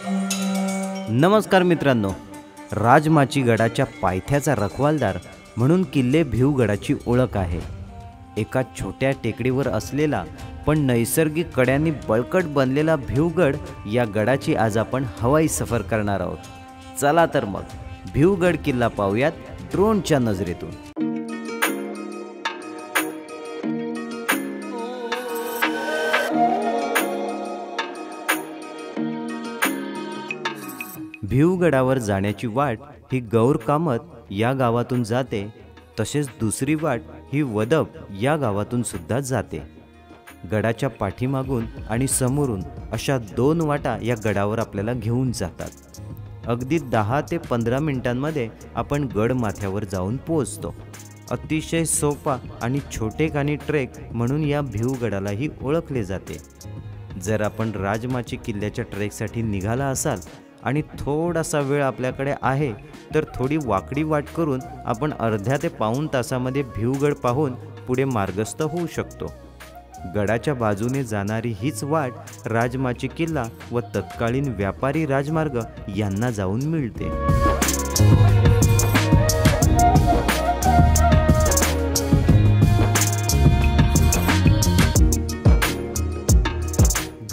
नमस्कार मित्रांनो, राजमाची गडाच्या पायथ्याचा रखवालदार म्हणून किल्ले भिवगडाची ओळख आहे। एका छोट्या टेकडीवर असलेला पण नैसर्गिक कड्यांनी बळकट बनलेला भिवगड या गडाची आज आपण हवाई सफर करणार आहोत। चला तर मग भिवगड किल्ला पाहूयात ड्रोनच्या नजरेतून। भिवगडावर जाण्याची वाट ही गौर कामत या गावातून जाते, तसेच दुसरी वाट ही वदप या गावातून सुद्धा जाते। गडाच्या पाठीमागून आणि समोरून अशा दोन वाटा या गडावर आपल्याला घेऊन जातात। अगदी 10 ते 15 मिनिटांमध्ये आपण गड माथ्यावर जाऊन पोहोचतो। अतिशय सोपा आणि छोटेखानी ट्रेक म्हणून या भिवगडालाही ओळखले जाते। जर आपण राजमाची किल्ल्याच्या ट्रेकसाठी निघाला असाल आणि थोडासा वेळ आपल्याकडे आहे तर थोडी वाकडी वाट करून आपण अर्ध्या ते पाऊण तासामध्ये भिवगड पाहून पुढे मार्गस्थ होऊ शकतो। गडाच्या बाजूने जाणारी हीच वाट राजमाची किल्ला व तत्कालीन व्यापारी राजमार्ग यांना जाऊन मिळते।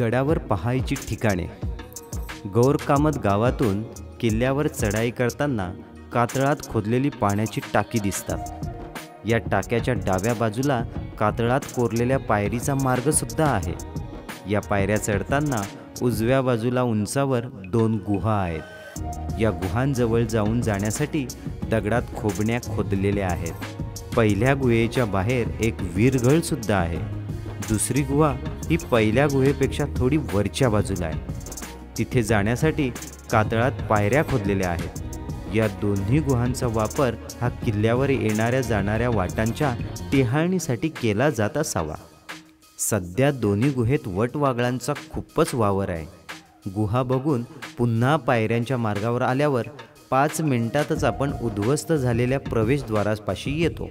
गडावर पाहायची ठिकाणे। गौर कामत गावातून किल्ल्यावर चढाई करताना कातळात खोदलेली पाण्याची टाकी दिसतात। या टाक्याच्या डाव्या बाजूला कातळात कोरलेल्या पायरीचा मार्ग सुद्धा आहे। या पायऱ्या चढताना उजव्या बाजूला उंचावर 2 गुहा आहेत। या गुहांजवळ जाऊन जाण्यासाठी दगडात खोबण्या खोदलेल्या आहेत। पहिल्या गुहेच्या बाहेर एक वीरगळ सुद्धा आहे। दुसरी गुहा ही पहिल्या गुहेपेक्षा थोडी वरच्या बाजूला आहे। तिथे जाण्यासाठी कातळात पायऱ्या खोदलेल्या आहेत। या दोन्ही गुहांचा वापर हा किल्ल्यावर येणाऱ्या जाणाऱ्या वाटांच्या टेहाळणीसाठी केला जात असावा। सध्या दोन्ही गुहेत वटवागळांचा खूपच वावर आहे। गुहा बघून पुन्हा पायऱ्यांच्या मार्गावर आल्यावर 5 मिनिटातच आपण उद्ध्वस्त झालेल्या प्रवेशद्वारापाशी येतो।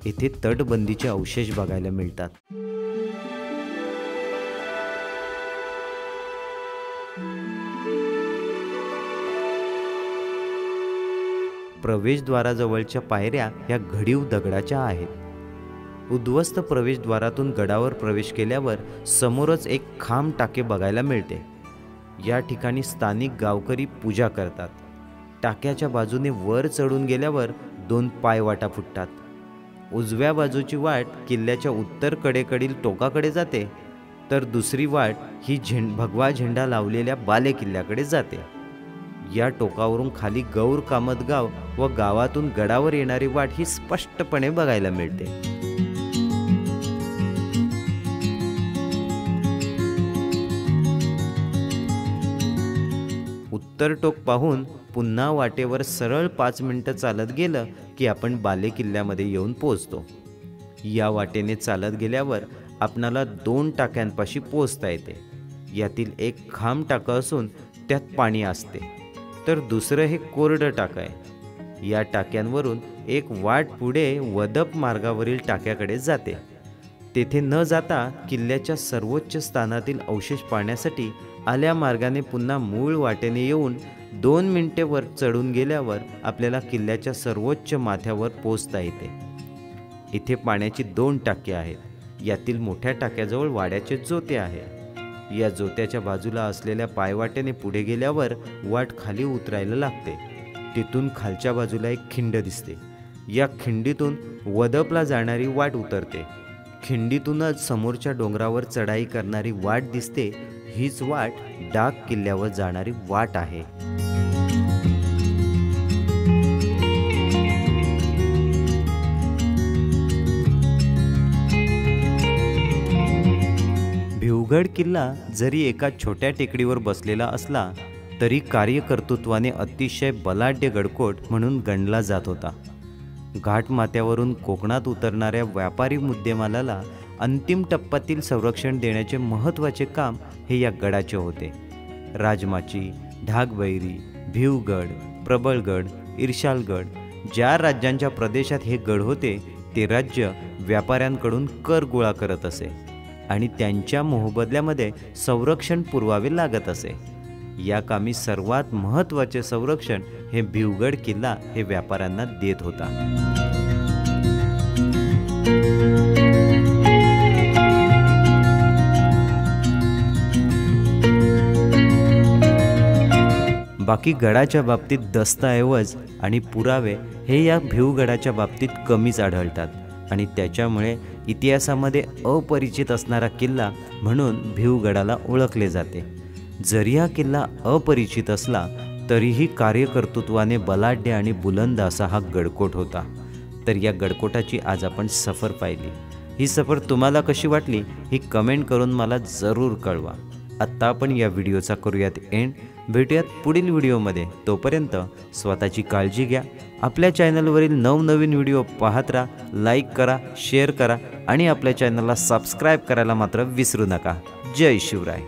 येथे तटबंदीचे अवशेष बघायला मिळतात। प्रवेशद्वाराजवळच्या पायऱ्या ह्या घडीव दगडाच्या आहेत। उद्ध्वस्त प्रवेशद्वारातून गडावर प्रवेश केल्यावर समोरच एक खांब टाके बघायला मिळते। या ठिकाणी स्थानिक गावकरी पूजा करतात। टाक्याच्या बाजूने वर चढून गेल्यावर 2 पायवाटा फुटतात। उजव्या बाजूची वाट किल्ल्याच्या उत्तर कडेकडील टोकाकडे जाते, तर दुसरी वाट ही भगवा झेंडा लावलेल्या बाले किल्ल्याकडे जाते। या टोकावरून खाली गौर कामत गाव व गावातून गडावर येणारी वाट ही स्पष्टपणे बघायला मिळते। उत्तर टोक पाहून पुन्हा वाटेवर सरळ 5 मिनिटं चालत गेलं की आपण बाले किल्ल्यामध्ये येऊन पोहोचतो। या वाटेने चालत गेल्यावर आपणाला 2 टाक्यांपाशी पोहोचता येते। यातील एक खांब टाकं असून त्यात पाणी असते, तर दुसरं हे कोरडं टाकं आहे। या टाक्यांवरून एक वाट पुढे वदप मार्गावरील टाक्याकडे जाते। तेथे न जाता किल्ल्याच्या सर्वोच्च स्थानातील अवशेष पाहण्यासाठी आल्या मार्गाने पुन्हा मूळ वाटेने येऊन 2 मिनिटे वर चढून गेल्यावर आपल्याला किल्ल्याच्या सर्वोच्च माथ्यावर पोहोचता येते। इथे पाण्याची 2 टाकी आहेत। यातील मोठ्या टाक्याजवळ वाड्याचे जोते आहे। या जोत्याच्या बाजूला असलेल्या पायवाटेने पुढे गेल्यावर वाट खाली उतरायला लागते। तिथून खालच्या बाजूला एक खिंड दिसते। या खिंडीतून वदपला जाणारी वाट उतरते। खिंडीतूनच समोरच्या डोंगरावर चढाई करणारी वाट दिसते। हीच वाट डाग किल्ल्यावर जाणारी वाट आहे। भिवगड किल्ला जरी एका छोट्या टेकडीवर बसलेला असला तरी कार्यकर्तृत्वाने अतिशय बलाढ्य गडकोट म्हणून गणला जात होता। घाटमाथ्यावरून कोकणात उतरणाऱ्या व्यापारी मुद्देमालाला अंतिम टप्प्यातील संरक्षण देण्याचे महत्त्वाचे काम हे या गडाचे होते। राजमाची, ढाकबैरी, भिवगड, प्रबळगड, इर्शालगड ज्या राज्यांच्या प्रदेशात हे गड होते ते राज्य व्यापाऱ्यांकडून कर गोळा करत असे आणि त्यांच्या मोबदल्यामध्ये संरक्षण पुरवावे लागत असे। या कामी सर्वात महत्त्वाचे संरक्षण हे भिवगड किल्ला हे व्यापाऱ्यांना देत होता। बाकी गडाच्या बाबतीत दस्तऐवज आणि पुरावे हे या भिवगडाच्या बाबतीत कमीच आढळतात आणि त्याच्यामुळे इतिहासामध्ये अपरिचित असणारा किल्ला म्हणून भिवगडाला ओळखले जाते। जरी हा किल्ला अपरिचित असला तरीही कार्यकर्तृत्वाने बलाढ्य आणि बुलंद असा हा गडकोट होता। तर या गडकोटाची आज आपण सफर पाहिली। ही सफर तुम्हाला कशी वाटली ही कमेंट करून मला जरूर कळवा। आत्ता आपण या व्हिडिओचा करूयात एंड। भेटूयात पुढील व्हिडिओमध्ये। तोपर्यंत स्वतःची काळजी घ्या। आपल्या चॅनलवरील नवनवीन व्हिडिओ पाहत राहा, लाईक करा, शेअर करा आणि आपल्या चॅनलला सबस्क्राईब करायला मात्र विसरू नका। जय शिवराय।